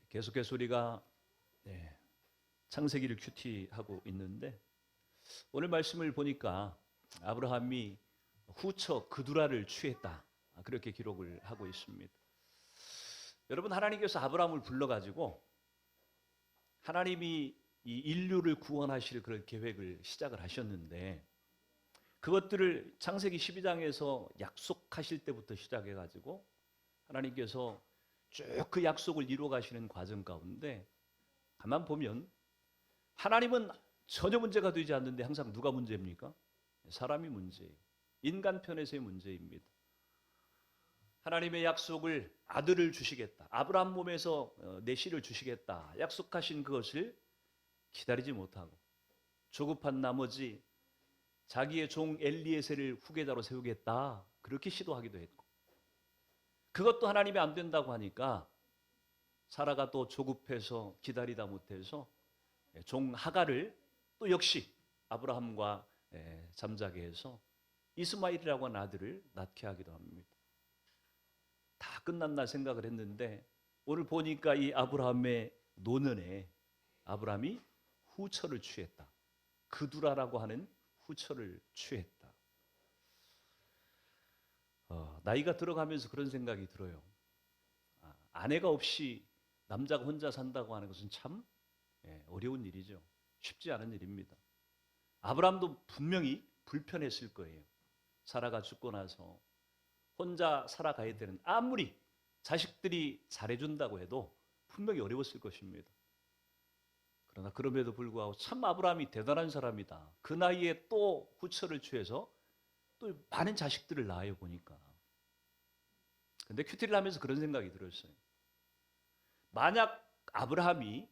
계속해서 우리가 창세기를 큐티하고 있는데 오늘 말씀을 보니까 아브라함이 후처 그두라를 취했다, 그렇게 기록을 하고 있습니다. 여러분, 하나님께서 아브라함을 불러가지고 하나님이 이 인류를 구원하실 그런 계획을 시작을 하셨는데, 그것들을 창세기 12장에서 약속하실 때부터 시작해가지고 하나님께서 쭉 그 약속을 이루어 가시는 과정 가운데 가만 보면 하나님은 전혀 문제가 되지 않는데 항상 누가 문제입니까? 사람이 문제예요. 인간 편에서의 문제입니다. 하나님의 약속을 아들을 주시겠다, 아브라함 몸에서 내 씨를 주시겠다 약속하신 그것을 기다리지 못하고 조급한 나머지 자기의 종 엘리에셀을 후계자로 세우겠다 그렇게 시도하기도 했고, 그것도 하나님이 안 된다고 하니까 사라가 또 조급해서 기다리다 못해서 종 하갈을 또 역시 아브라함과 잠자게 해서 이스마엘이라고 하는 아들을 낳게 하기도 합니다. 다 끝났나 생각을 했는데 오늘 보니까 이 아브라함의 노년에 아브라함이 후처를 취했다, 그두라라고 하는 후처를 취했다. 나이가 들어가면서 그런 생각이 들어요. 아내가 없이 남자가 혼자 산다고 하는 것은 참 어려운 일이죠. 쉽지 않은 일입니다. 아브라함도 분명히 불편했을 거예요. 사라가 죽고 나서 혼자 살아가야 되는, 아무리 자식들이 잘해준다고 해도 분명히 어려웠을 것입니다. 그러나 그럼에도 불구하고 참 아브라함이 대단한 사람이다, 그 나이에 또 후처를 취해서 또 많은 자식들을 낳아요 보니까. 근데 큐티를 하면서 그런 생각이 들었어요. 만약 아브라함이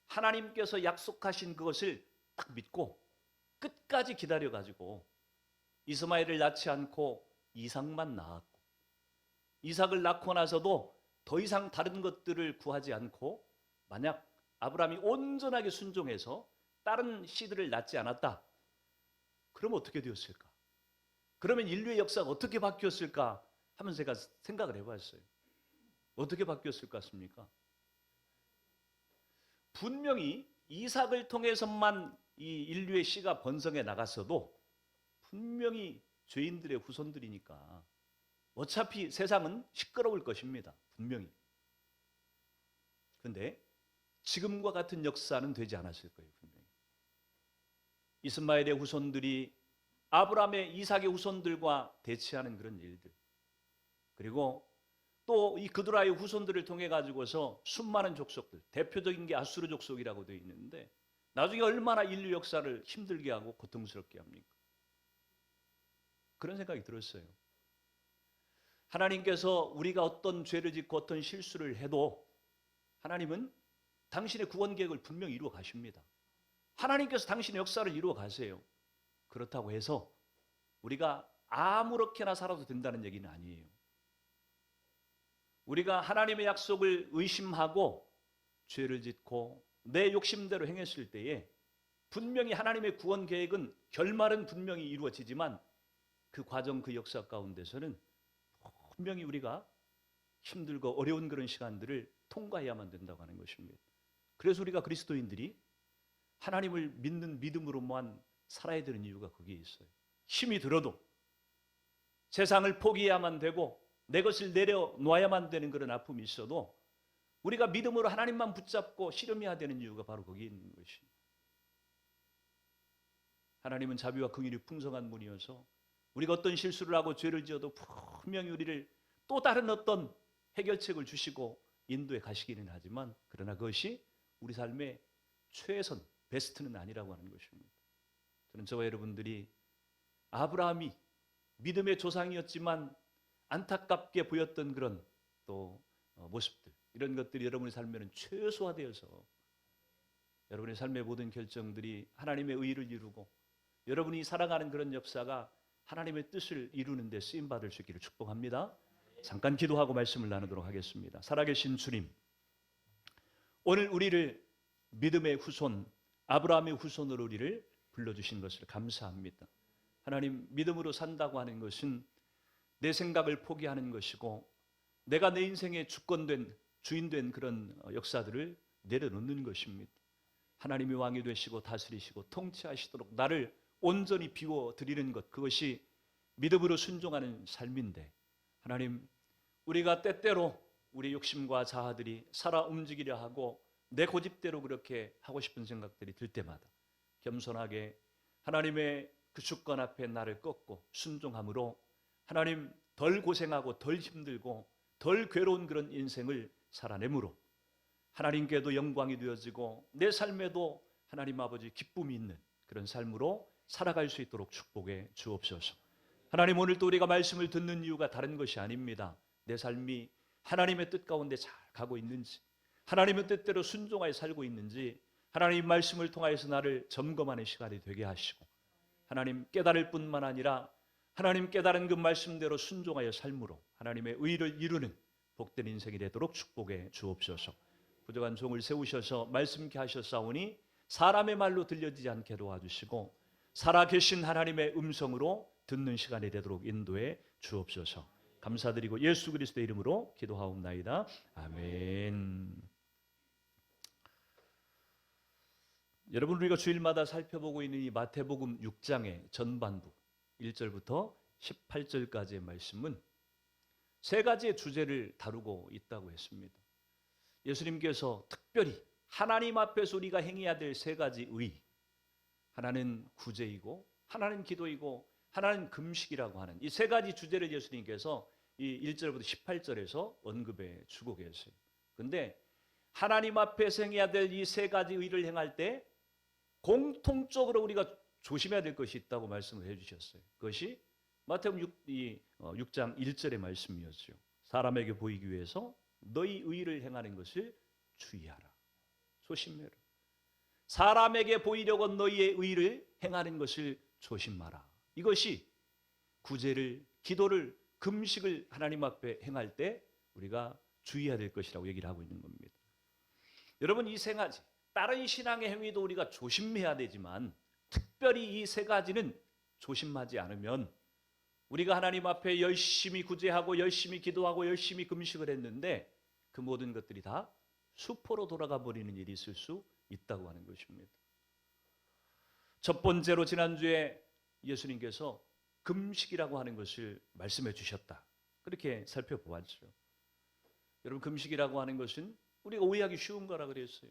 하나님께서 약속하신 그것을 딱 믿고 끝까지 기다려가지고 이스마엘을 낳지 않고 이삭만 낳았고, 이삭을 낳고 나서도 더 이상 다른 것들을 구하지 않고 만약 아브라함이 온전하게 순종해서 다른 씨들을 낳지 않았다, 그러면 어떻게 되었을까? 그러면 인류의 역사가 어떻게 바뀌었을까 하면서 제가 생각을 해봤어요. 어떻게 바뀌었을 것 같습니까? 분명히 이삭을 통해서만 이 인류의 씨가 번성해 나갔어도 분명히 죄인들의 후손들이니까 어차피 세상은 시끄러울 것입니다. 분명히. 그런데 지금과 같은 역사는 되지 않았을 거예요. 분명히. 이스마엘의 후손들이 아브라함의, 이삭의 후손들과 대치하는 그런 일들, 그리고 또 이 그두라의 후손들을 통해 가지고서 수많은 족속들, 대표적인 게 아수르 족속이라고 되어 있는데 나중에 얼마나 인류 역사를 힘들게 하고 고통스럽게 합니까? 그런 생각이 들었어요. 하나님께서 우리가 어떤 죄를 짓고 어떤 실수를 해도 하나님은 당신의 구원 계획을 분명히 이루어 가십니다. 하나님께서 당신의 역사를 이루어 가세요. 그렇다고 해서 우리가 아무렇게나 살아도 된다는 얘기는 아니에요. 우리가 하나님의 약속을 의심하고 죄를 짓고 내 욕심대로 행했을 때에 분명히 하나님의 구원 계획은 결말은 분명히 이루어지지만 그 과정, 그 역사 가운데서는 분명히 우리가 힘들고 어려운 그런 시간들을 통과해야만 된다고 하는 것입니다. 그래서 우리가 그리스도인들이 하나님을 믿는 믿음으로만 살아야 되는 이유가 거기에 있어요. 힘이 들어도 세상을 포기해야만 되고 내 것을 내려놓아야만 되는 그런 아픔이 있어도 우리가 믿음으로 하나님만 붙잡고 씨름해야 되는 이유가 바로 거기에 있는 것입니다. 하나님은 자비와 긍휼이 풍성한 분이어서 우리가 어떤 실수를 하고 죄를 지어도 분명히 우리를 또 다른 어떤 해결책을 주시고 인도에 가시기는 하지만, 그러나 그것이 우리 삶의 최선, 베스트는 아니라고 하는 것입니다. 저는 저와 여러분들이 아브라함이 믿음의 조상이었지만 안타깝게 보였던 그런 또 모습들, 이런 것들이 여러분의 삶에는 최소화되어서 여러분의 삶의 모든 결정들이 하나님의 의를 이루고 여러분이 살아가는 그런 역사가 하나님의 뜻을 이루는 데 쓰임받을 수 있기를 축복합니다. 잠깐 기도하고 말씀을 나누도록 하겠습니다. 살아계신 주님, 오늘 우리를 믿음의 후손, 아브라함의 후손으로 우리를 불러주신 것을 감사합니다. 하나님, 믿음으로 산다고 하는 것은 내 생각을 포기하는 것이고 내가 내 인생의 주권된 주인된 그런 역사들을 내려놓는 것입니다. 하나님이 왕이 되시고 다스리시고 통치하시도록 나를 온전히 비워드리는 것, 그것이 믿음으로 순종하는 삶인데, 하나님, 우리가 때때로 우리 욕심과 자아들이 살아 움직이려 하고 내 고집대로 그렇게 하고 싶은 생각들이 들 때마다 겸손하게 하나님의 그 주권 앞에 나를 꺾고 순종함으로 하나님, 덜 고생하고 덜 힘들고 덜 괴로운 그런 인생을 살아내므로 하나님께도 영광이 되어지고 내 삶에도 하나님 아버지 기쁨이 있는 그런 삶으로 살아갈 수 있도록 축복해 주옵소서. 하나님, 오늘 또 우리가 말씀을 듣는 이유가 다른 것이 아닙니다. 내 삶이 하나님의 뜻 가운데 잘 가고 있는지, 하나님의 뜻대로 순종하여 살고 있는지 하나님 말씀을 통하여서 나를 점검하는 시간이 되게 하시고, 하나님 깨달을 뿐만 아니라 하나님 깨달은 그 말씀대로 순종하여 삶으로 하나님의 의를 이루는 복된 인생이 되도록 축복해 주옵소서. 부족한 종을 세우셔서 말씀케 하셨사오니 사람의 말로 들려지지 않게 도와주시고 살아계신 하나님의 음성으로 듣는 시간이 되도록 인도해 주옵소서. 감사드리고 예수 그리스도의 이름으로 기도하옵나이다. 아멘. 여러분, 우리가 주일마다 살펴보고 있는 이 마태복음 6장의 전반부 1절부터 18절까지의 말씀은 세 가지의 주제를 다루고 있다고 했습니다. 예수님께서 특별히 하나님 앞에서 우리가 행해야 될 세 가지 의, 하나는 구제이고 하나는 기도이고 하나는 금식이라고 하는 이 세 가지 주제를 예수님께서 이 1절부터 18절에서 언급해 주고 계세요. 그런데 하나님 앞에서 행해야 될 이 세 가지 의를 행할 때 공통적으로 우리가 조심해야 될 것이 있다고 말씀을 해주셨어요. 그것이 마태복음 6장 1절의 말씀이었죠. 사람에게 보이기 위해서 너희 의를 행하는 것을 주의하라. 조심해라. 사람에게 보이려고 너희의 의를 행하는 것을 조심하라. 이것이 구제를, 기도를, 금식을 하나님 앞에 행할 때 우리가 주의해야 될 것이라고 얘기를 하고 있는 겁니다. 여러분, 이 세 가지, 다른 신앙의 행위도 우리가 조심해야 되지만 특별히 이 세 가지는 조심하지 않으면 우리가 하나님 앞에 열심히 구제하고 열심히 기도하고 열심히 금식을 했는데 그 모든 것들이 다 수포로 돌아가 버리는 일이 있을 수 있다고 하는 것입니다. 첫 번째로 지난주에 예수님께서 금식이라고 하는 것을 말씀해 주셨다. 그렇게 살펴보았죠. 여러분, 금식이라고 하는 것은 우리가 오해하기 쉬운 거라 그랬어요.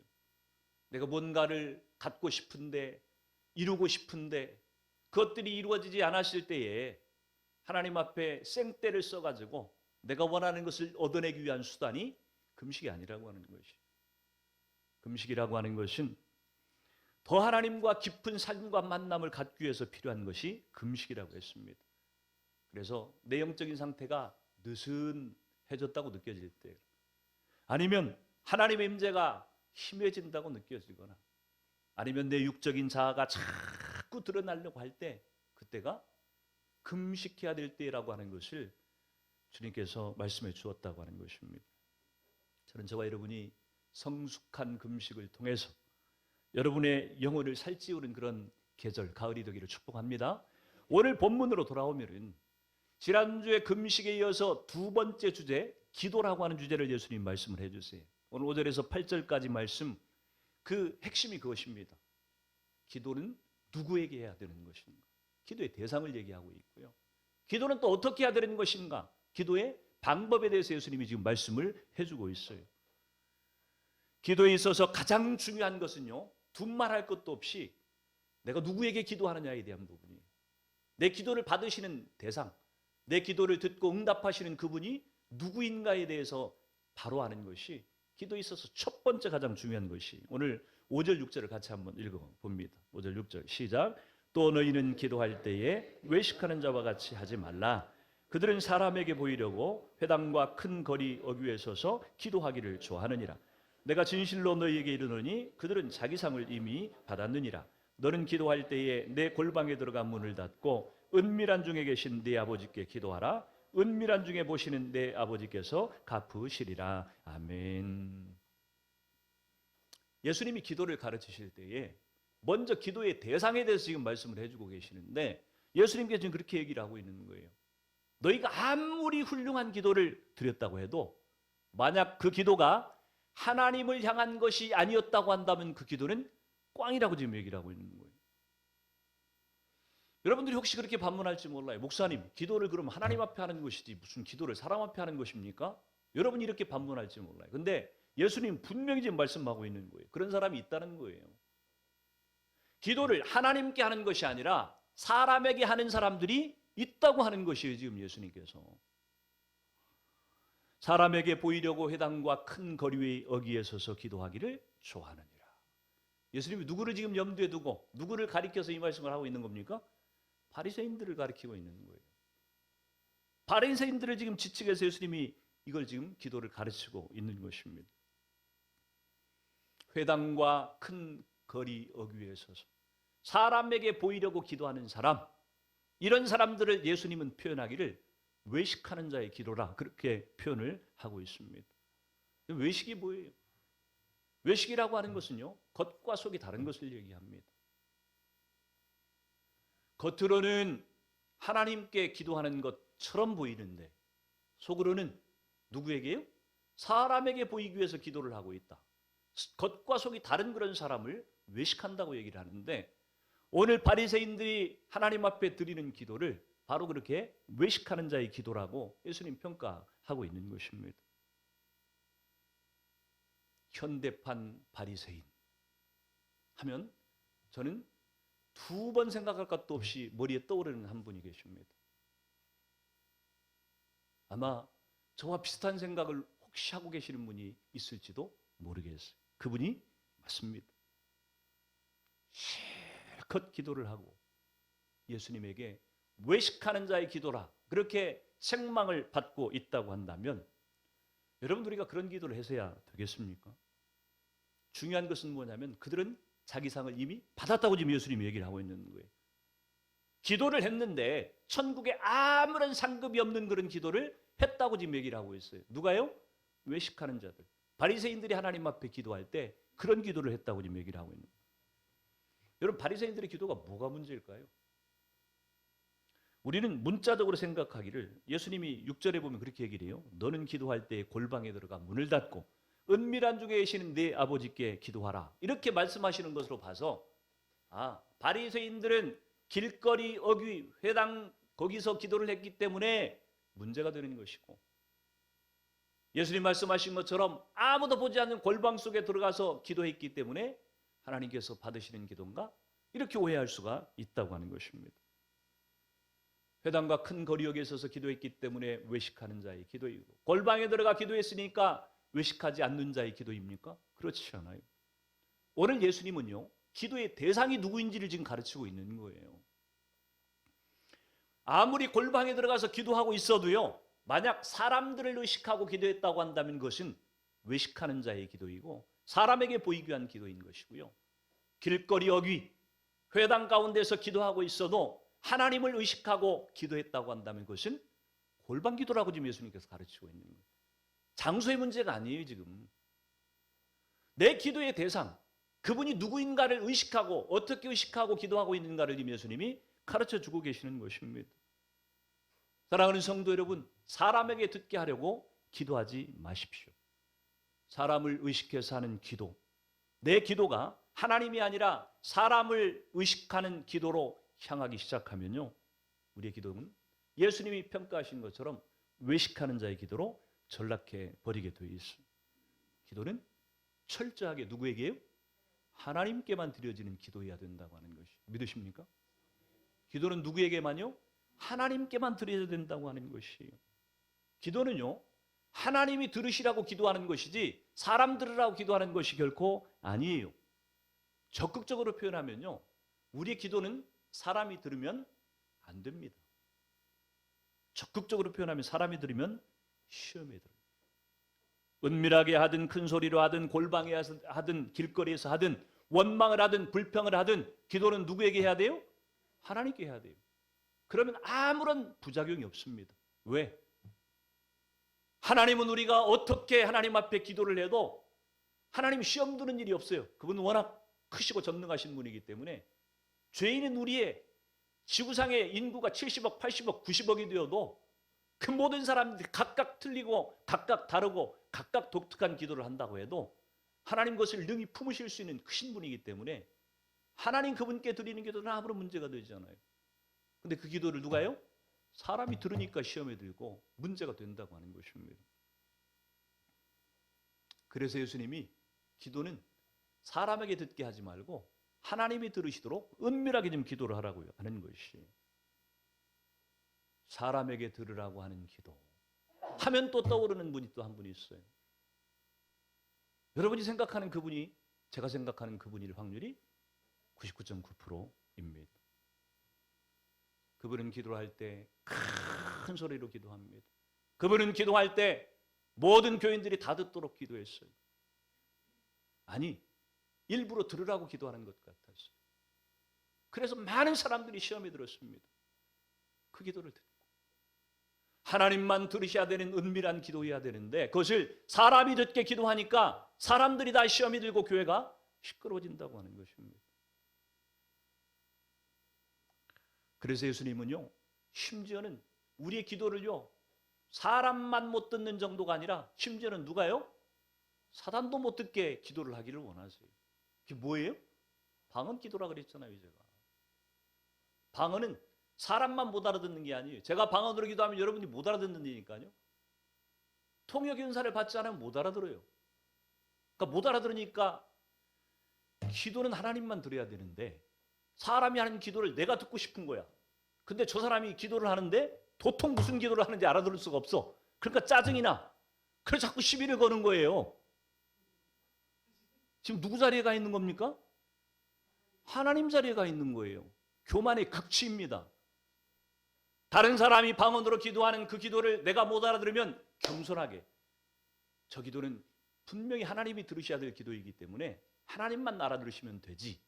내가 뭔가를 갖고 싶은데, 이루고 싶은데 그것들이 이루어지지 않았을 때에 하나님 앞에 생떼를 써가지고 내가 원하는 것을 얻어내기 위한 수단이 금식이 아니라고 하는 것이. 금식이라고 하는 것은 더 하나님과 깊은 삶과 만남을 갖기 위해서 필요한 것이 금식이라고 했습니다. 그래서 내 영적인 상태가 느슨해졌다고 느껴질 때, 아니면 하나님의 임재가 심해진다고 느껴지거나, 아니면 내 육적인 자아가 자꾸 드러나려고 할 때, 그때가 금식해야 될 때라고 하는 것을 주님께서 말씀해 주었다고 하는 것입니다. 저는 저와 여러분이 성숙한 금식을 통해서 여러분의 영혼을 살찌우는 그런 계절, 가을이 되기를 축복합니다. 오늘 본문으로 돌아오면은 지난주에 금식에 이어서 두 번째 주제, 기도라고 하는 주제를 예수님 말씀을 해주세요. 오늘 5절에서 8절까지 말씀, 그 핵심이 그것입니다. 기도는 누구에게 해야 되는 것인가? 기도의 대상을 얘기하고 있고요. 기도는 또 어떻게 해야 되는 것인가? 기도의 방법에 대해서 예수님이 지금 말씀을 해주고 있어요. 기도에 있어서 가장 중요한 것은요, 둔말할 것도 없이 내가 누구에게 기도하느냐에 대한 부분이에요. 내 기도를 받으시는 대상, 내 기도를 듣고 응답하시는 그분이 누구인가에 대해서 바로 아는 것이 기도에 있어서 첫 번째 가장 중요한 것이, 오늘 5절 6절을 같이 한번 읽어봅니다. 5절 6절 시작. 또 너희는 기도할 때에 외식하는 자와 같이 하지 말라. 그들은 사람에게 보이려고 회당과 큰 거리 어귀에 서서 기도하기를 좋아하느니라. 내가 진실로 너희에게 이르노니 그들은 자기 상을 이미 받았느니라. 너는 기도할 때에 내 골방에 들어가 문을 닫고 은밀한 중에 계신 네 아버지께 기도하라. 은밀한 중에 보시는 내 아버지께서 갚으시리라. 아멘. 예수님이 기도를 가르치실 때에 먼저 기도의 대상에 대해서 지금 말씀을 해주고 계시는데, 예수님께서 지금 그렇게 얘기를 하고 있는 거예요. 너희가 아무리 훌륭한 기도를 드렸다고 해도 만약 그 기도가 하나님을 향한 것이 아니었다고 한다면 그 기도는 꽝이라고 지금 얘기를 하고 있는 거예요. 여러분들이 혹시 그렇게 반문할지 몰라요. 목사님, 기도를 그럼 하나님 앞에 하는 것이지 무슨 기도를 사람 앞에 하는 것입니까? 여러분이 이렇게 반문할지 몰라요. 근데 예수님 분명히 지금 말씀하고 있는 거예요. 그런 사람이 있다는 거예요. 기도를 하나님께 하는 것이 아니라 사람에게 하는 사람들이 있다고 하는 것이에요. 지금 예수님께서. 사람에게 보이려고 회당과 큰 거리의 어귀에 서서 기도하기를 좋아하느니라. 예수님이 누구를 지금 염두에 두고 누구를 가리켜서 이 말씀을 하고 있는 겁니까? 바리새인들을 가리키고 있는 거예요. 바리새인들을 지금 지칭해서 예수님이 이걸 지금 기도를 가르치고 있는 것입니다. 회당과 큰 거리 어귀에 서서 사람에게 보이려고 기도하는 사람, 이런 사람들을 예수님은 표현하기를 외식하는 자의 기도라 그렇게 표현을 하고 있습니다. 외식이 뭐예요? 외식이라고 하는 것은요, 겉과 속이 다른 것을 얘기합니다. 겉으로는 하나님께 기도하는 것처럼 보이는데 속으로는 누구에게요? 사람에게 보이기 위해서 기도를 하고 있다. 겉과 속이 다른 그런 사람을 외식한다고 얘기를 하는데, 오늘 바리새인들이 하나님 앞에 드리는 기도를 바로 그렇게 외식하는 자의 기도라고 예수님 평가하고 있는 것입니다. 현대판 바리새인 하면 저는 두 번 생각할 것도 없이 머리에 떠오르는 한 분이 계십니다. 아마 저와 비슷한 생각을 혹시 하고 계시는 분이 있을지도 모르겠어요. 그분이 맞습니다. 실컷 기도를 하고 예수님에게 외식하는 자의 기도라 그렇게 책망을 받고 있다고 한다면 여러분, 우리가 그런 기도를 해서야 되겠습니까? 중요한 것은 뭐냐면 그들은 자기 상을 이미 받았다고 지금 예수님이 얘기를 하고 있는 거예요. 기도를 했는데 천국에 아무런 상급이 없는 그런 기도를 했다고 지금 얘기를 하고 있어요. 누가요? 외식하는 자들. 바리새인들이 하나님 앞에 기도할 때 그런 기도를 했다고 지금 얘기를 하고 있는 거예요. 여러분, 바리새인들의 기도가 뭐가 문제일까요? 우리는 문자적으로 생각하기를 예수님이 6절에 보면 그렇게 얘기를 해요. 너는 기도할 때 골방에 들어가 문을 닫고 은밀한 중에 계시는 네 아버지께 기도하라. 이렇게 말씀하시는 것으로 봐서 바리새인들은 길거리 어귀 회당 거기서 기도를 했기 때문에 문제가 되는 것이고, 예수님 말씀하신 것처럼 아무도 보지 않는 골방 속에 들어가서 기도했기 때문에 하나님께서 받으시는 기도인가? 이렇게 오해할 수가 있다고 하는 것입니다. 회당과 큰 거리역에 서서 기도했기 때문에 외식하는 자의 기도이고, 골방에 들어가 기도했으니까 외식하지 않는 자의 기도입니까? 그렇지 않아요. 오늘 예수님은요, 기도의 대상이 누구인지를 지금 가르치고 있는 거예요. 아무리 골방에 들어가서 기도하고 있어도요, 만약 사람들을 의식하고 기도했다고 한다면 그것은 외식하는 자의 기도이고 사람에게 보이기 위한 기도인 것이고요. 길거리 어귀, 회당 가운데서 기도하고 있어도 하나님을 의식하고 기도했다고 한다면 그것은 골방 기도라고 지금 예수님께서 가르치고 있는 거예요. 장소의 문제가 아니에요. 지금 내 기도의 대상, 그분이 누구인가를 의식하고 어떻게 의식하고 기도하고 있는가를 지금 예수님이 가르쳐주고 계시는 것입니다. 사랑하는 성도 여러분, 사람에게 듣게 하려고 기도하지 마십시오. 사람을 의식해서 하는 기도, 내 기도가 하나님이 아니라 사람을 의식하는 기도로 향하기 시작하면요, 우리의 기도는 예수님이 평가하신 것처럼 외식하는 자의 기도로 전락해 버리게 되어 있습니다. 기도는 철저하게 누구에게요? 하나님께만 드려지는 기도해야 된다고 하는 것이 믿으십니까? 기도는 누구에게만요? 하나님께만 드려야 된다고 하는 것이에요. 기도는요, 하나님이 들으시라고 기도하는 것이지 사람 들으라고 기도하는 것이 결코 아니에요. 적극적으로 표현하면요, 우리의 기도는 사람이 들으면 안 됩니다. 적극적으로 표현하면 사람이 들으면 시험에 들어요. 은밀하게 하든 큰 소리로 하든 골방에 하든 길거리에서 하든 원망을 하든 불평을 하든 기도는 누구에게 해야 돼요? 하나님께 해야 돼요. 그러면 아무런 부작용이 없습니다. 왜? 하나님은 우리가 어떻게 하나님 앞에 기도를 해도 하나님 시험 드는 일이 없어요. 그분은 워낙 크시고 전능하신 분이기 때문에 죄인은 우리의 지구상의 인구가 70억, 80억, 90억이 되어도 그 모든 사람들이 각각 틀리고 각각 다르고 각각 독특한 기도를 한다고 해도 하나님 것을 능히 품으실 수 있는 크신 분이기 때문에 하나님 그분께 드리는 기도는 아무런 문제가 되지 않아요. 근데 그 기도를 누가 해요? 사람이 들으니까 시험에 들고 문제가 된다고 하는 것입니다. 그래서 예수님이 기도는 사람에게 듣게 하지 말고 하나님이 들으시도록 은밀하게 좀 기도를 하라고요 하는 것이. 사람에게 들으라고 하는 기도 하면 또 떠오르는 분이 또 한 분이 있어요. 여러분이 생각하는 그분이 제가 생각하는 그분일 확률이 99.9%입니다. 그분은 기도할 때 큰 소리로 기도합니다. 그분은 기도할 때 모든 교인들이 다 듣도록 기도했어요. 아니, 일부러 들으라고 기도하는 것 같았어요. 그래서 많은 사람들이 시험에 들었습니다. 그 기도를 듣고 하나님만 들으셔야 되는 은밀한 기도해야 되는데 그것을 사람이 듣게 기도하니까 사람들이 다 시험이 들고 교회가 시끄러워진다고 하는 것입니다. 그래서 예수님은요, 심지어는 우리의 기도를요, 사람만 못 듣는 정도가 아니라 심지어는 누가요? 사단도 못 듣게 기도를 하기를 원하세요. 그게 뭐예요? 방언 기도라 그랬잖아요, 제가. 방언은 사람만 못 알아듣는 게 아니에요. 제가 방언으로 기도하면 여러분이 못 알아듣는다니까요. 통역 연사를 받지 않으면 못 알아들어요. 그러니까 못 알아들으니까 기도는 하나님만 들어야 되는데 사람이 하는 기도를 내가 듣고 싶은 거야. 근데 저 사람이 기도를 하는데 도통 무슨 기도를 하는지 알아들을 수가 없어. 그러니까 짜증이 나. 그래서 자꾸 시비를 거는 거예요. 지금 누구 자리에 가 있는 겁니까? 하나님 자리에 가 있는 거예요. 교만의 극치입니다. 다른 사람이 방언으로 기도하는 그 기도를 내가 못 알아들으면 겸손하게 저 기도는 분명히 하나님이 들으셔야 될 기도이기 때문에 하나님만 알아들으시면 되지.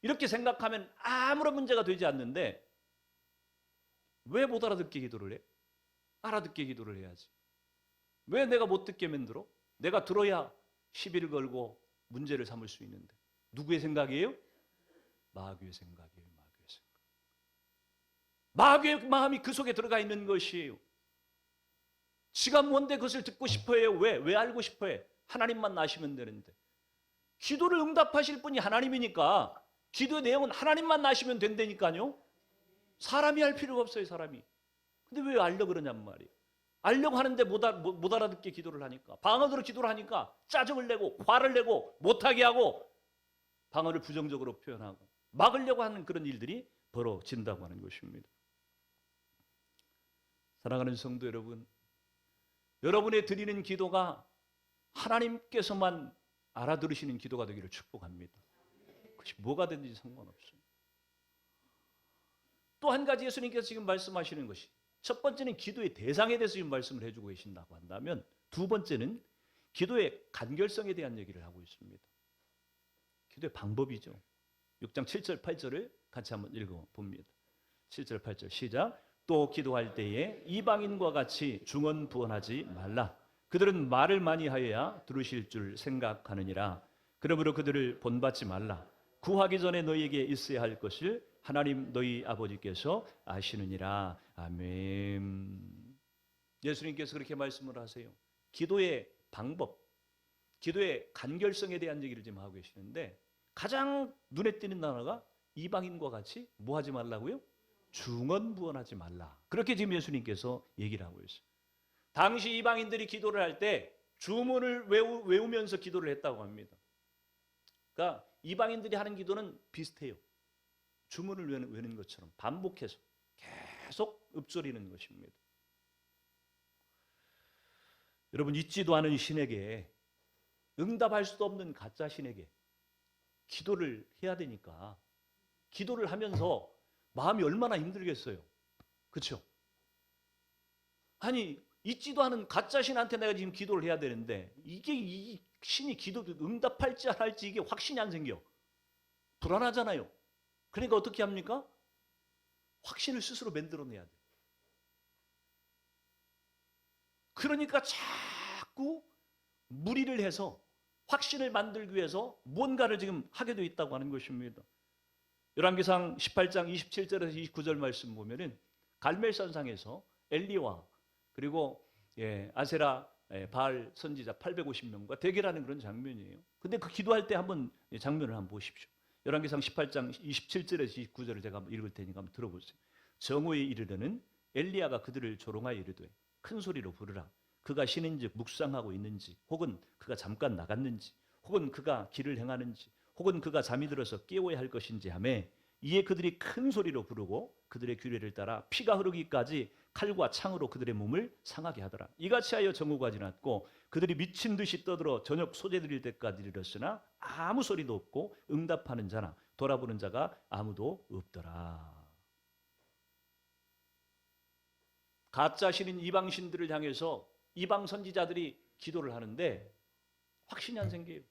이렇게 생각하면 아무런 문제가 되지 않는데 왜 못 알아듣게 기도를 해? 알아듣게 기도를 해야지. 왜 내가 못 듣게 만들어? 내가 들어야 시비를 걸고 문제를 삼을 수 있는데. 누구의 생각이에요? 마귀의 생각이에요. 마귀의 생각. 마귀의 마음이 그 속에 들어가 있는 것이에요. 지가 뭔데 그것을 듣고 싶어해요? 왜 알고 싶어해? 하나님만 아시면 되는데. 기도를 응답하실 분이 하나님이니까 기도의 내용은 하나님만 아시면 된다니까요. 사람이 할 필요가 없어요, 사람이. 근데 왜 알려고 그러냔 말이에요. 알려고 하는데 못 알아듣게 기도를 하니까. 방언으로 기도를 하니까 짜증을 내고 화를 내고 못하게 하고 방언을 부정적으로 표현하고 막으려고 하는 그런 일들이 벌어진다고 하는 것입니다. 사랑하는 성도 여러분, 여러분의 드리는 기도가 하나님께서만 알아들으시는 기도가 되기를 축복합니다. 그것이 뭐가 되든지 상관없어요. 또 한 가지 예수님께서 지금 말씀하시는 것이 첫 번째는 기도의 대상에 대해서 지금 말씀을 해주고 계신다고 한다면 두 번째는 기도의 간결성에 대한 얘기를 하고 있습니다. 기도의 방법이죠. 6장 7절 8절을 같이 한번 읽어봅니다. 7절 8절 시작. 또 기도할 때에 이방인과 같이 중언부언하지 말라. 그들은 말을 많이 하여야 들으실 줄 생각하느니라. 그러므로 그들을 본받지 말라. 구하기 전에 너희에게 있어야 할 것을 하나님 너희 아버지께서 아시느니라. 아멘. 예수님께서 그렇게 말씀을 하세요. 기도의 방법, 기도의 간결성에 대한 얘기를 지금 하고 계시는데 가장 눈에 띄는 단어가 이방인과 같이 뭐 하지 말라고요? 중언부언하지 말라. 그렇게 지금 예수님께서 얘기를 하고 있어요. 당시 이방인들이 기도를 할 때 주문을 외우면서 기도를 했다고 합니다. 그러니까 이방인들이 하는 기도는 비슷해요. 주문을 외우는 것처럼 반복해서 계속 읊조리는 것입니다. 여러분, 있지도 않은 신에게 응답할 수도 없는 가짜 신에게 기도를 해야 되니까 기도를 하면서 마음이 얼마나 힘들겠어요. 그렇죠? 아니, 있지도 않은 가짜 신한테 내가 지금 기도를 해야 되는데 이게 이 신이 기도 응답할지 안 할지 이게 확신이 안 생겨. 불안하잖아요. 그러니까 어떻게 합니까? 확신을 스스로 만들어내야 돼. 그러니까 자꾸 무리를 해서 확신을 만들기 위해서 뭔가를 지금 하게 되어 있다고 하는 것입니다. 열왕기상 18장 27절에서 29절 말씀 보면은 갈멜산상에서 엘리와 그리고 아세라 바알 선지자 850명과 대결하는 그런 장면이에요. 근데 그 기도할 때 한번 장면을 한번 보십시오. 열왕기상 18장 27절에서 29절을 제가 한번 읽을 테니까 한번 들어보세요. 정오에 이르러는 엘리야가 그들을 조롱하여 이르되 큰 소리로 부르라. 그가 쉬는지 묵상하고 있는지, 혹은 그가 잠깐 나갔는지, 혹은 그가 길을 행하는지, 혹은 그가 잠이 들어서 깨워야 할 것인지 하며, 이에 그들이 큰 소리로 부르고 그들의 규례를 따라 피가 흐르기까지 칼과 창으로 그들의 몸을 상하게 하더라. 이같이 하여 정오가 지났고 그들이 미친 듯이 떠들어 저녁 소재 드릴 때까지 이르렀으나 아무 소리도 없고 응답하는 자나 돌아보는 자가 아무도 없더라. 가짜 신인 이방 신들을 향해서 이방 선지자들이 기도를 하는데 확신이 안 생겨요.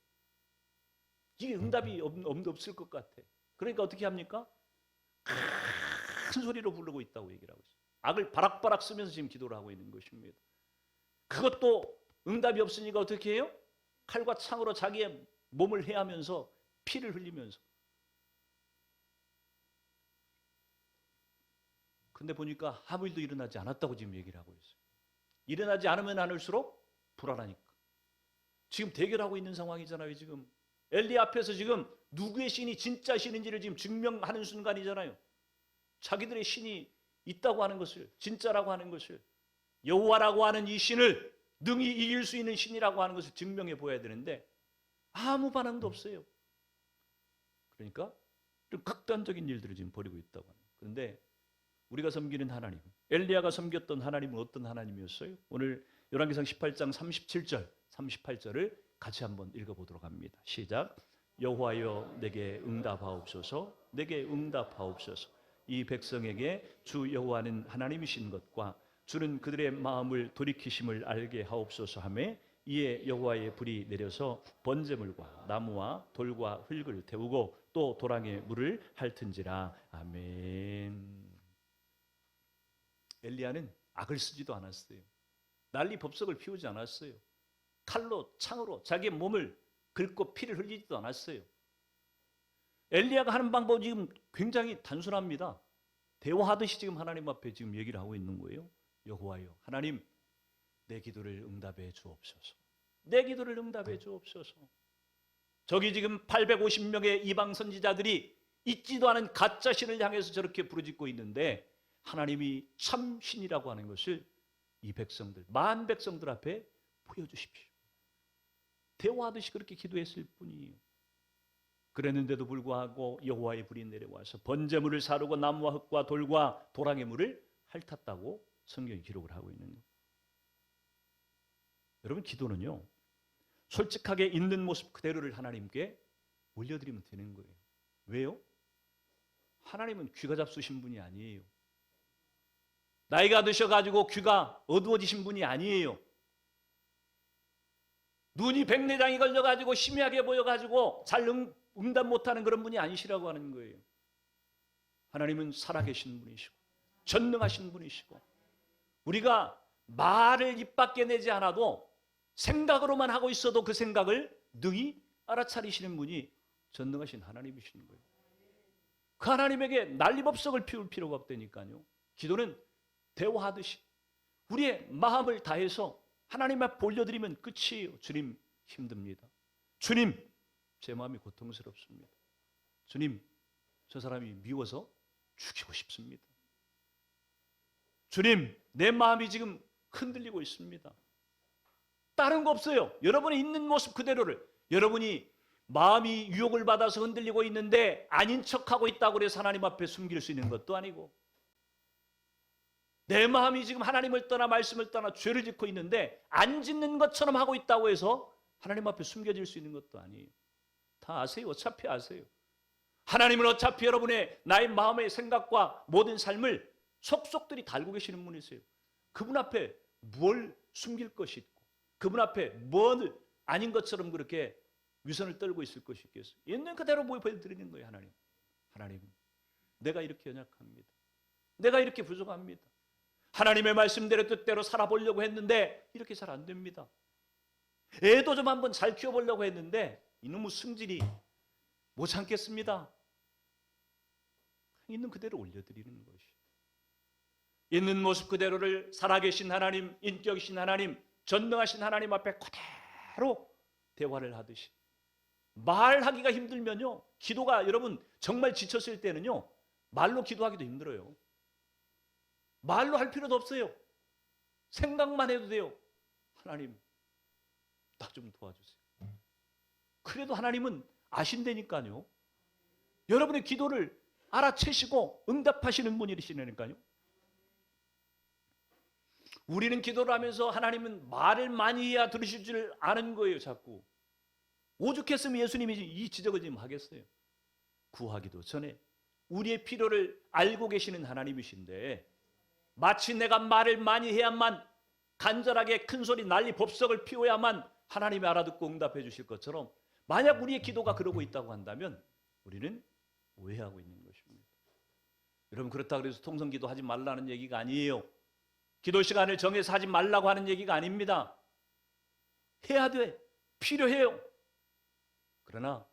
이게 응답이 없을 것 같아. 그러니까 어떻게 합니까? 큰 소리로 부르고 있다고 얘기를 하고 있어요. 악을 바락바락 쓰면서 지금 기도를 하고 있는 것입니다. 그것도 응답이 없으니까 어떻게 해요? 칼과 창으로 자기의 몸을 해하면서 피를 흘리면서. 근데 보니까 아무 일도 일어나지 않았다고 지금 얘기를 하고 있어요. 일어나지 않으면 않을수록 불안하니까. 지금 대결하고 있는 상황이잖아요. 지금 엘리 앞에서 지금 누구의 신이 진짜 신인지를 지금 증명하는 순간이잖아요. 자기들의 신이 있다고 하는 것을, 진짜라고 하는 것을, 여호와라고 하는 이 신을 능히 이길 수 있는 신이라고 하는 것을 증명해 보여야 되는데 아무 반응도 없어요. 그러니까 좀 극단적인 일들을 지금 벌이고 있다고 하는. 그런데 우리가 섬기는 하나님, 엘리야가 섬겼던 하나님은 어떤 하나님이었어요? 오늘 열왕기상 18장 37절, 38절을 같이 한번 읽어보도록 합니다. 시작. 여호와여 내게 응답하옵소서, 내게 응답하옵소서. 이 백성에게 주 여호와는 하나님이신 것과 주는 그들의 마음을 돌이키심을 알게 하옵소서 하매, 이에 여호와의 불이 내려서 번제물과 나무와 돌과 흙을 태우고 또 도랑에 물을 핥은지라. 아멘. 엘리야는 악을 쓰지도 않았어요. 난리 법석을 피우지 않았어요. 칼로 창으로 자기의 몸을 긁고 피를 흘리지도 않았어요. 엘리야가 하는 방법은 지금 굉장히 단순합니다. 대화하듯이 지금 하나님 앞에 지금 얘기를 하고 있는 거예요. 여호와여, 하나님 내 기도를 응답해 주옵소서. 내 기도를 응답해 주옵소서. 저기 지금 850명의 이방 선지자들이 있지도 않은 가짜 신을 향해서 저렇게 부르짖고 있는데 하나님이 참 신이라고 하는 것을 이 백성들, 만 백성들 앞에 보여주십시오. 대화하듯이 그렇게 기도했을 뿐이에요. 그랬는데도 불구하고 여호와의 불이 내려와서 번제물을 사르고 나무와 흙과 돌과 도랑의 물을 핥았다고 성경이 기록을 하고 있는 거예요. 여러분, 기도는요, 솔직하게 있는 모습 그대로를 하나님께 올려드리면 되는 거예요. 왜요? 하나님은 귀가 잡수신 분이 아니에요. 나이가 드셔가지고 귀가 어두워지신 분이 아니에요. 눈이 백내장이 걸려가지고 희미하게 보여가지고 잘 응답 못하는 그런 분이 아니시라고 하는 거예요. 하나님은 살아계신 분이시고 전능하신 분이시고 우리가 말을 입 밖에 내지 않아도 생각으로만 하고 있어도 그 생각을 능히 알아차리시는 분이 전능하신 하나님이신 거예요. 그 하나님에게 난리법석을 피울 필요가 없다니까요. 기도는 대화하듯이 우리의 마음을 다해서 하나님 앞에 올려드리면 끝이에요. 주님, 힘듭니다. 주님, 제 마음이 고통스럽습니다. 주님, 저 사람이 미워서 죽이고 싶습니다. 주님, 내 마음이 지금 흔들리고 있습니다. 다른 거 없어요. 여러분이 있는 모습 그대로를, 여러분이 마음이 유혹을 받아서 흔들리고 있는데 아닌 척하고 있다고 해서 하나님 앞에 숨길 수 있는 것도 아니고, 내 마음이 지금 하나님을 떠나 말씀을 떠나 죄를 짓고 있는데 안 짓는 것처럼 하고 있다고 해서 하나님 앞에 숨겨질 수 있는 것도 아니에요. 다 아세요. 어차피 아세요. 하나님은 어차피 여러분의 나의 마음의 생각과 모든 삶을 속속들이 달고 계시는 분이세요. 그분 앞에 뭘 숨길 것이 있고 그분 앞에 뭘 아닌 것처럼 그렇게 위선을 떨고 있을 것이 있겠어요. 있는 그대로 보여드리는 거예요. 하나님, 내가 이렇게 연약합니다. 내가 이렇게 부족합니다. 하나님의 말씀대로 뜻대로 살아보려고 했는데 이렇게 잘 안 됩니다. 애도 좀 한번 잘 키워보려고 했는데 이놈의 승질이 못 참겠습니다. 있는 그대로 올려드리는 것이. 있는 모습 그대로를 살아계신 하나님, 인격이신 하나님, 전능하신 하나님 앞에 그대로 대화를 하듯이, 말하기가 힘들면요, 기도가, 여러분 정말 지쳤을 때는요, 말로 기도하기도 힘들어요. 말로 할 필요도 없어요. 생각만 해도 돼요. 하나님, 나 좀 도와주세요. 그래도 하나님은 아신다니까요. 여러분의 기도를 알아채시고 응답하시는 분이시라니까요. 우리는 기도를 하면서 하나님은 말을 많이 해야 들으실 줄 아는 거예요. 자꾸 오죽했으면 예수님이 이 지적을 지금 하겠어요. 구하기도 전에 우리의 필요를 알고 계시는 하나님이신데, 마치 내가 말을 많이 해야만, 간절하게 큰 소리 난리 법석을 피워야만 하나님이 알아듣고 응답해 주실 것처럼, 만약 우리의 기도가 그러고 있다고 한다면 우리는 오해하고 있는 것입니다. 여러분, 그렇다고 해서 통성기도 하지 말라는 얘기가 아니에요. 기도 시간을 정해서 하지 말라고 하는 얘기가 아닙니다. 해야 돼. 필요해요. 그러나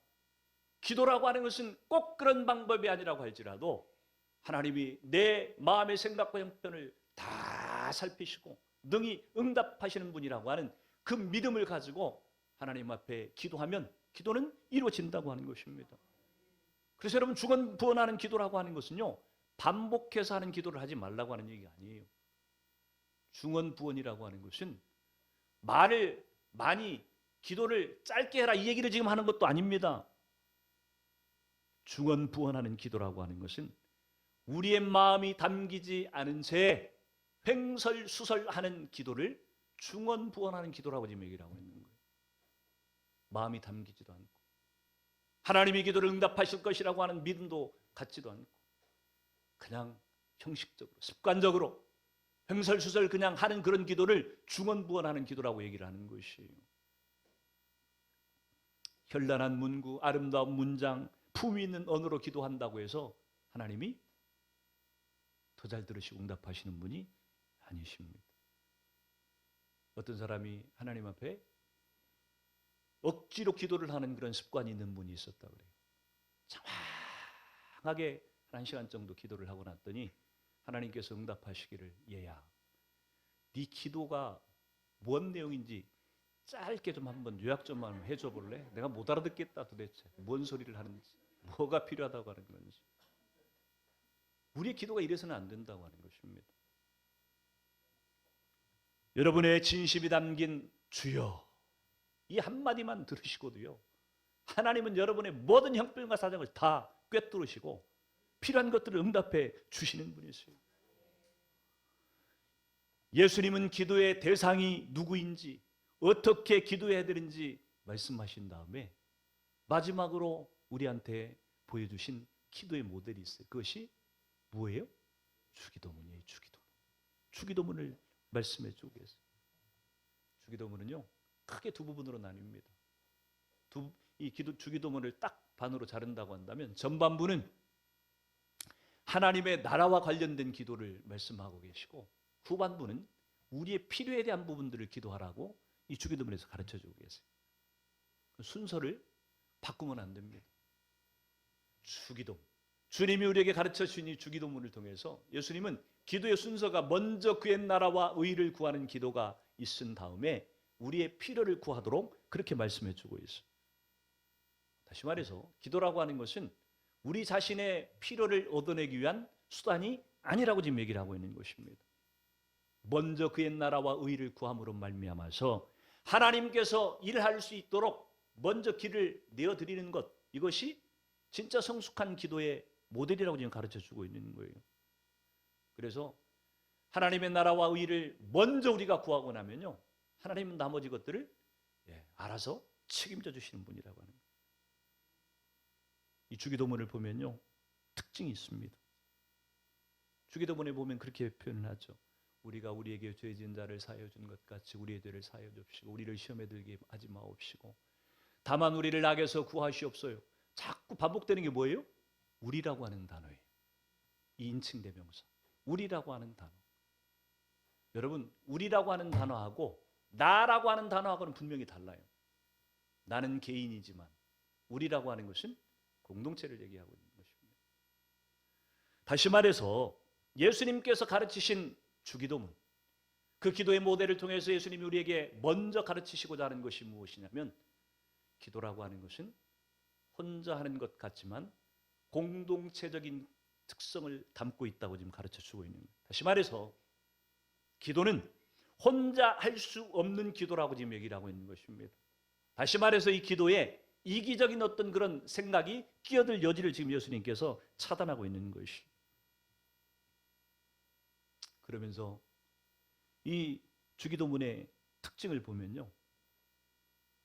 기도라고 하는 것은 꼭 그런 방법이 아니라고 할지라도 하나님이 내 마음의 생각과 형편을 다 살피시고 능히 응답하시는 분이라고 하는 그 믿음을 가지고 하나님 앞에 기도하면 기도는 이루어진다고 하는 것입니다. 그래서 여러분, 중언부언하는 기도라고 하는 것은요, 반복해서 하는 기도를 하지 말라고 하는 얘기가 아니에요. 중언부언이라고 하는 것은 말을 많이, 기도를 짧게 해라 이 얘기를 지금 하는 것도 아닙니다. 중언부언하는 기도라고 하는 것은 우리의 마음이 담기지 않은 채 횡설수설하는 기도를 중언부언하는 기도라고 지금 얘기를 하고 있는 거예요. 마음이 담기지도 않고 하나님이 기도를 응답하실 것이라고 하는 믿음도 갖지도 않고 그냥 형식적으로, 습관적으로 횡설수설 그냥 하는 그런 기도를 중언부언하는 기도라고 얘기를 하는 것이에요. 현란한 문구, 아름다운 문장, 품위 있는 언어로 기도한다고 해서 하나님이 더 잘 들으시고 응답하시는 분이 아니십니다. 어떤 사람이 하나님 앞에 억지로 기도를 하는 그런 습관이 있는 분이 있었다고 그래요. 장황하게 한 시간 정도 기도를 하고 났더니 하나님께서 응답하시기를, 얘야, 네 기도가 뭔 내용인지 짧게 좀 한번 요약 좀 해줘 볼래? 내가 못 알아듣겠다. 도대체 뭔 소리를 하는지, 뭐가 필요하다고 하는 건지. 우리의 기도가 이래서는 안 된다고 하는 것입니다. 여러분의 진심이 담긴 주여, 이 한마디만 들으시고도요, 하나님은 여러분의 모든 형편과 사정을 다 꿰뚫으시고 필요한 것들을 응답해 주시는 분이세요. 예수님은 기도의 대상이 누구인지, 어떻게 기도해야 되는지 말씀하신 다음에 마지막으로 우리한테 보여주신 기도의 모델이 있어요. 그것이 뭐예요? 주기도문이에요. 주기도문. 주기도문을 말씀해 주고 계세요. 주기도문은요, 크게 두 부분으로 나뉩니다. 주기도문을 딱 반으로 자른다고 한다면, 전반부는 하나님의 나라와 관련된 기도를 말씀하고 계시고, 후반부는 우리의 필요에 대한 부분들을 기도하라고 이 주기도문에서 가르쳐 주고 계세요. 순서를 바꾸면 안 됩니다. 주기도문, 주님이 우리에게 가르쳐 주신 이 주기도문을 통해서 예수님은 기도의 순서가 먼저 그의 나라와 의를 구하는 기도가 있은 다음에 우리의 필요를 구하도록 그렇게 말씀해 주고 있어요. 다시 말해서 기도라고 하는 것은 우리 자신의 필요를 얻어내기 위한 수단이 아니라고 지금 얘기를 하고 있는 것입니다. 먼저 그의 나라와 의를 구함으로 말미암아서 하나님께서 일할 수 있도록 먼저 길을 내어드리는 것, 이것이 진짜 성숙한 기도의 모델이라고 지금 가르쳐주고 있는 거예요. 그래서 하나님의 나라와 의를 먼저 우리가 구하고 나면요, 하나님은 나머지 것들을 알아서 책임져 주시는 분이라고 하는 거예요. 이 주기도문을 보면요, 특징이 있습니다. 주기도문에 보면 그렇게 표현을 하죠. 우리가 우리에게 죄 지은 자를 사하여 준 것 같이 우리의 죄를 사하여 줍시고 우리를 시험에 들게 하지 마옵시고 다만 우리를 악에서 구하시옵소요. 자꾸 반복되는 게 뭐예요? 우리라고 하는 단어예요. 이 인칭 대명사, 우리라고 하는 단어. 여러분, 우리라고 하는 단어하고 나라고 하는 단어하고는 분명히 달라요. 나는 개인이지만 우리라고 하는 것은 공동체를 얘기하고 있는 것입니다. 다시 말해서 예수님께서 가르치신 주기도문, 그 기도의 모델을 통해서 예수님이 우리에게 먼저 가르치시고자 하는 것이 무엇이냐면, 기도라고 하는 것은 혼자 하는 것 같지만 공동체적인 특성을 담고 있다고 지금 가르쳐주고 있는 거예요. 다시 말해서 기도는 혼자 할 수 없는 기도라고 지금 얘기를 하고 있는 것입니다. 다시 말해서 이 기도에 이기적인 어떤 그런 생각이 끼어들 여지를 지금 예수님께서 차단하고 있는 것이. 그러면서 이 주기도문의 특징을 보면요,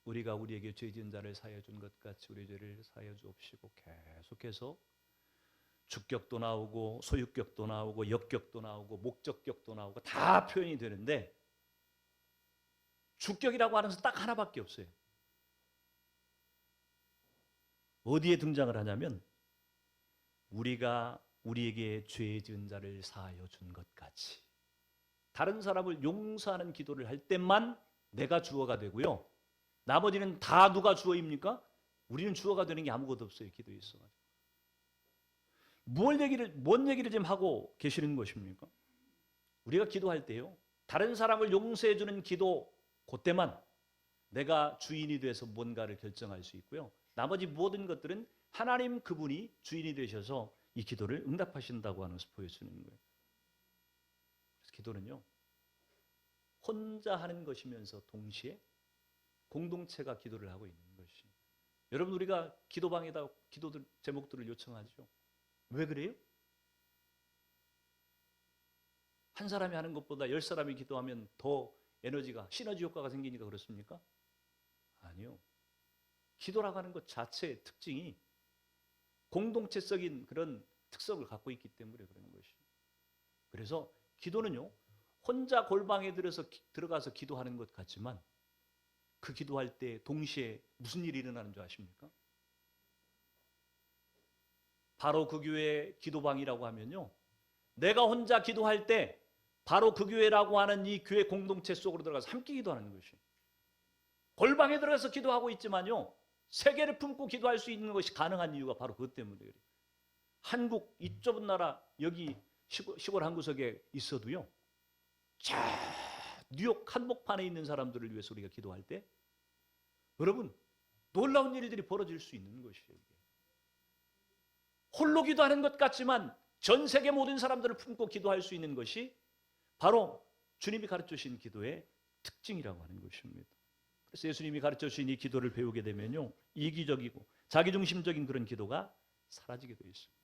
우리가 우리에게 죄 지은 자를 사하여 준 것 같이 우리 죄를 사하여 주옵시고, 계속해서 주격도 나오고 소유격도 나오고 역격도 나오고 목적격도 나오고 다 표현이 되는데, 주격이라고 하는 것은 딱 하나밖에 없어요. 어디에 등장을 하냐면, 우리가 우리에게 죄 지은 자를 사하여 준 것 같이. 다른 사람을 용서하는 기도를 할 때만 내가 주어가 되고요, 나머지는 다 누가 주어입니까? 우리는 주어가 되는 게 아무것도 없어요. 기도에 있어가지고. 뭔 얘기를 지금 하고 계시는 것입니까? 우리가 기도할 때요, 다른 사람을 용서해 주는 기도, 그때만 내가 주인이 돼서 뭔가를 결정할 수 있고요, 나머지 모든 것들은 하나님 그분이 주인이 되셔서 이 기도를 응답하신다고 하는 것을 보여주는 거예요. 그래서 기도는요, 혼자 하는 것이면서 동시에 공동체가 기도를 하고 있는 것이. 여러분, 우리가 기도방에다 기도들 제목들을 요청하죠. 왜 그래요? 한 사람이 하는 것보다 10사람이 기도하면 더 에너지가, 시너지 효과가 생기니까 그렇습니까? 아니요. 기도라고 하는 것 자체의 특징이 공동체적인 그런 특성을 갖고 있기 때문에 그런 것이. 그래서 기도는요, 혼자 골방에 들어가서 기도하는 것 같지만, 그 기도할 때 동시에 무슨 일이 일어나는 줄 아십니까? 바로 그 교회 기도방이라고 하면요, 내가 혼자 기도할 때 바로 그 교회라고 하는 이 교회 공동체 속으로 들어가서 함께 기도하는 것이. 골방에 들어가서 기도하고 있지만요, 세계를 품고 기도할 수 있는 것이 가능한 이유가 바로 그것 때문에 그래요. 한국 이 좁은 나라, 여기 시골 한 구석에 있어도요, 저 뉴욕 한복판에 있는 사람들을 위해서 우리가 기도할 때, 여러분, 놀라운 일들이 벌어질 수 있는 것이에요. 이게. 홀로 기도하는 것 같지만 전 세계 모든 사람들을 품고 기도할 수 있는 것이 바로 주님이 가르쳐 주신 기도의 특징이라고 하는 것입니다. 그래서 예수님이 가르쳐 주신 이 기도를 배우게 되면요, 이기적이고 자기중심적인 그런 기도가 사라지게 되어 있습니다.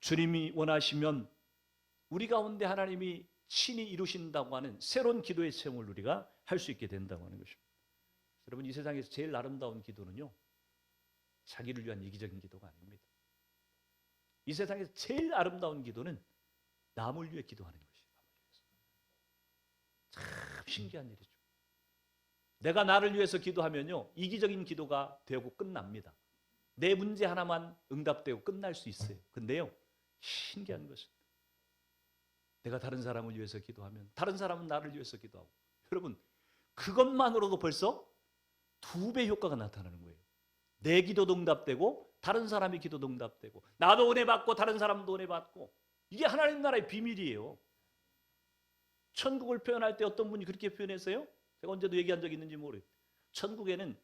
주님이 원하시면 우리 가운데 하나님이 친히 이루신다고 하는 새로운 기도의 체험을 우리가 할 수 있게 된다고 하는 것입니다. 여러분, 이 세상에서 제일 아름다운 기도는요, 자기를 위한 이기적인 기도가 아닙니다. 이 세상에서 제일 아름다운 기도는 남을 위해 기도하는 것이에요. 참 신기한 일이죠. 내가 나를 위해서 기도하면요, 이기적인 기도가 되고 끝납니다. 내 문제 하나만 응답되고 끝날 수 있어요. 근데요, 신기한 것은 내가 다른 사람을 위해서 기도하면 다른 사람은 나를 위해서 기도하고, 여러분, 그것만으로도 벌써 2배 효과가 나타나는 거예요. 내 기도도 응답되고 다른 사람의 기도도 응답되고, 나도 은혜 받고 다른 사람도 은혜 받고. 이게 하나님 나라의 비밀이에요. 천국을 표현할 때 어떤 분이 그렇게 표현했어요? 제가 언제도 얘기한 적이 있는지 모르겠어요. 천국에는,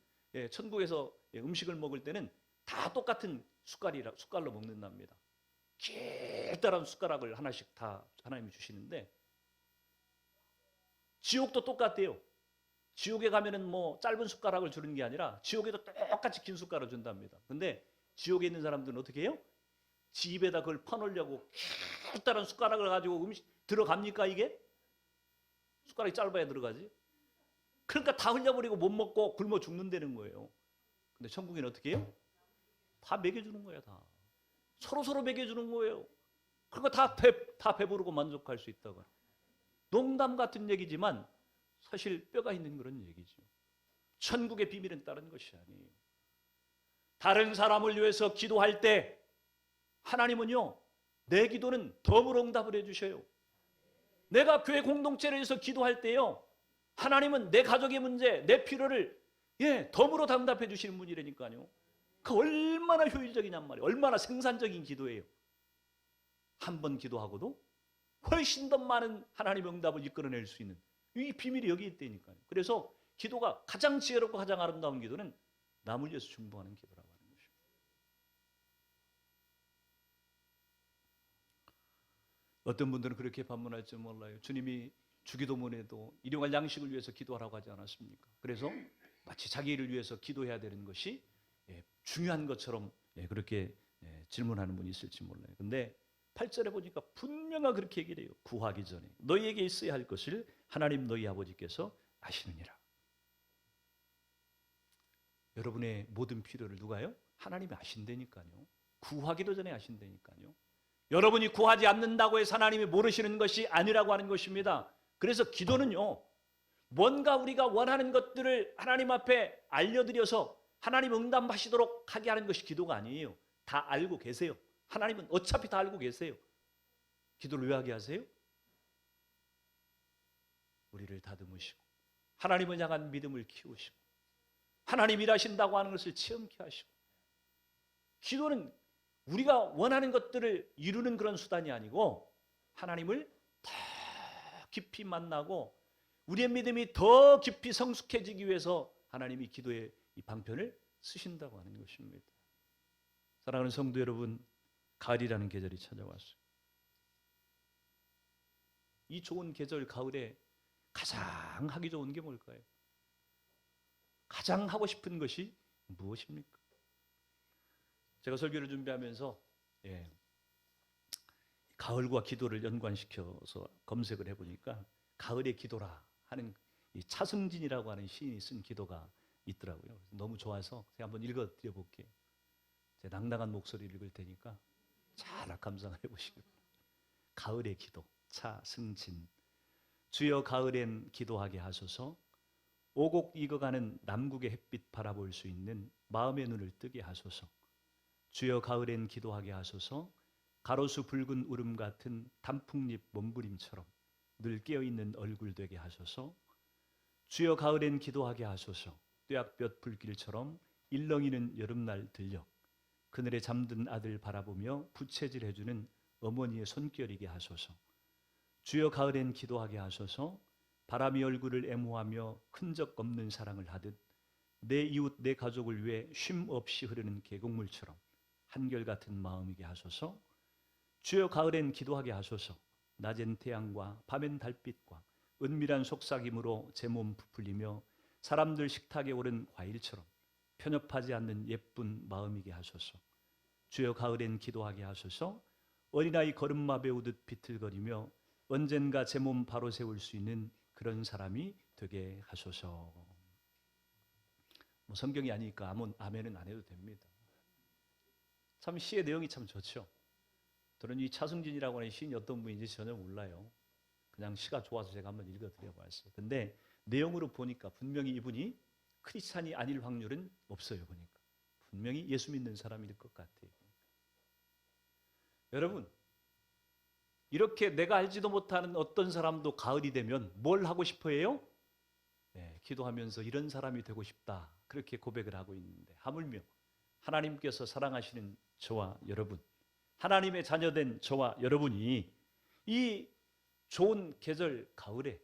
천국에서 음식을 먹을 때는 다 똑같은 숟갈로 먹는답니다. 길다란 숟가락을 하나씩 다 하나님이 주시는데, 지옥도 똑같대요. 지옥에 가면은 뭐 짧은 숟가락을 주는 게 아니라 지옥에도 똑같이 긴 숟가락을 준답니다. 근데 지옥에 있는 사람들은 어떻게 해요? 집에다 그걸 퍼놓으려고 길다란 숟가락을 가지고 음식 들어갑니까? 이게? 숟가락이 짧아야 들어가지. 그러니까 다 흘려버리고 못 먹고 굶어 죽는다는 거예요. 근데 천국에는 어떻게 해요? 다 먹여주는 거야. 다 서로 먹여주는 거예요. 그러니까 다 배부르고 만족할 수 있다고. 농담 같은 얘기지만 사실 뼈가 있는 그런 얘기죠. 천국의 비밀은 다른 것이 아니에요. 다른 사람을 위해서 기도할 때 하나님은요, 내 기도는 덤으로 응답을 해주셔요. 내가 교회 공동체를 위해서 기도할 때요, 하나님은 내 가족의 문제, 내 필요를 덤으로 응답해 주시는 분이라니까요. 그 얼마나 효율적이냔 말이에요. 얼마나 생산적인 기도예요. 한 번 기도하고도 훨씬 더 많은 하나님의 응답을 이끌어낼 수 있는 이 비밀이 여기 있다니까요. 그래서 기도가 가장 지혜롭고 가장 아름다운 기도는 남을 위해서 중보하는 기도라고 하는 것입니다. 어떤 분들은 그렇게 반문할지 몰라요. 주님이 주기도문에도 일용할 양식을 위해서 기도하라고 하지 않았습니까? 그래서 마치 자기 일을 위해서 기도해야 되는 것이 중요한 것처럼 그렇게 질문하는 분이 있을지 몰라요. 근데 8절에 보니까 분명하게 그렇게 얘기를 해요. 구하기 전에 너희에게 있어야 할 것을 하나님 너희 아버지께서 아시느니라. 여러분의 모든 필요를 누가요? 하나님이 아신다니까요. 구하기도 전에 아신다니까요. 여러분이 구하지 않는다고 해서 하나님이 모르시는 것이 아니라고 하는 것입니다. 그래서 기도는요, 뭔가 우리가 원하는 것들을 하나님 앞에 알려드려서 하나님 응답하시도록 하게 하는 것이 기도가 아니에요. 다 알고 계세요. 하나님은 어차피 다 알고 계세요. 기도를 왜 하게 하세요? 우리를 다듬으시고 하나님을 향한 믿음을 키우시고 하나님 일하신다고 하는 것을 체험케 하시고. 기도는 우리가 원하는 것들을 이루는 그런 수단이 아니고 하나님을 더 깊이 만나고 우리의 믿음이 더 깊이 성숙해지기 위해서 하나님이 기도의 이 방편을 쓰신다고 하는 것입니다. 사랑하는 성도 여러분, 가을이라는 계절이 찾아왔어요. 이 좋은 계절 가을에 가장 하기 좋은 게 뭘까요? 가장 하고 싶은 것이 무엇입니까? 제가 설교를 준비하면서 가을과 기도를 연관시켜서 검색을 해보니까 가을의 기도라 하는 이 차승진이라고 하는 시인이 쓴 기도가 있더라고요. 너무 좋아서 제가 한번 읽어드려 볼게요. 제 낭낭한 목소리를 읽을 테니까 잘 감상을 해보시기 바랍니다. 가을의 기도, 차승진. 주여 가을엔 기도하게 하소서. 오곡 익어가는 남국의 햇빛 바라볼 수 있는 마음의 눈을 뜨게 하소서. 주여 가을엔 기도하게 하소서. 가로수 붉은 울음 같은 단풍잎 몸부림처럼 늘 깨어있는 얼굴 되게 하소서. 주여 가을엔 기도하게 하소서. 뙤약볕 불길처럼 일렁이는 여름날 들녘 그늘에 잠든 아들 바라보며 부채질해주는 어머니의 손결이게 하소서. 주여 가을엔 기도하게 하소서. 바람이 얼굴을 애모하며 흔적 없는 사랑을 하듯 내 이웃 내 가족을 위해 쉼 없이 흐르는 계곡물처럼 한결같은 마음이게 하소서. 주여 가을엔 기도하게 하소서. 낮엔 태양과 밤엔 달빛과 은밀한 속삭임으로 제 몸 부풀리며 사람들 식탁에 오른 과일처럼 편협하지 않는 예쁜 마음이게 하소서. 주여 가을엔 기도하게 하소서. 어린아이 걸음마 배우듯 비틀거리며 언젠가 제 몸 바로 세울 수 있는 그런 사람이 되게 하소서. 성경이 아니니까 아멘은 안 해도 됩니다. 참 시의 내용이 참 좋죠. 저는 이 차승진이라고 하는 시인이 어떤 분인지 전혀 몰라요. 그냥 시가 좋아서 제가 한번 읽어드려 봤어요. 근데 내용으로 보니까 분명히 이분이 크리스찬이 아닐 확률은 없어요. 보니까 분명히 예수 믿는 사람일 것 같아요. 여러분, 이렇게 내가 알지도 못하는 어떤 사람도 가을이 되면 뭘 하고 싶어 해요? 기도하면서 이런 사람이 되고 싶다, 그렇게 고백을 하고 있는데, 하물며 하나님께서 사랑하시는 저와 여러분, 하나님의 자녀된 저와 여러분이 이 좋은 계절 가을에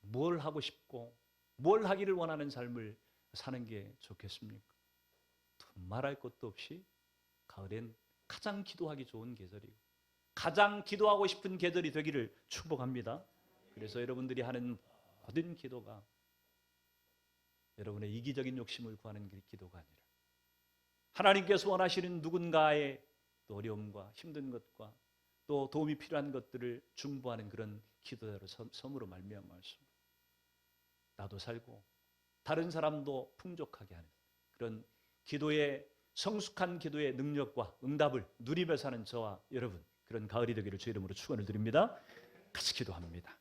뭘 하고 싶고 뭘 하기를 원하는 삶을 사는 게 좋겠습니까? 말할 것도 없이 가을엔 가장 기도하기 좋은 계절이고 가장 기도하고 싶은 계절이 되기를 축복합니다. 그래서 여러분들이 하는 모든 기도가 여러분의 이기적인 욕심을 구하는 기도가 아니라 하나님께서 원하시는 누군가의 또 어려움과 힘든 것과 또 도움이 필요한 것들을 중보하는 그런 기도자로 섬으로 말미암아서 나도 살고 다른 사람도 풍족하게 하는 그런 기도의 성숙한 기도의 능력과 응답을 누리며 사는 저와 여러분, 그런 가을이 되기를 주의 이름으로 축원을 드립니다. 같이 기도합니다.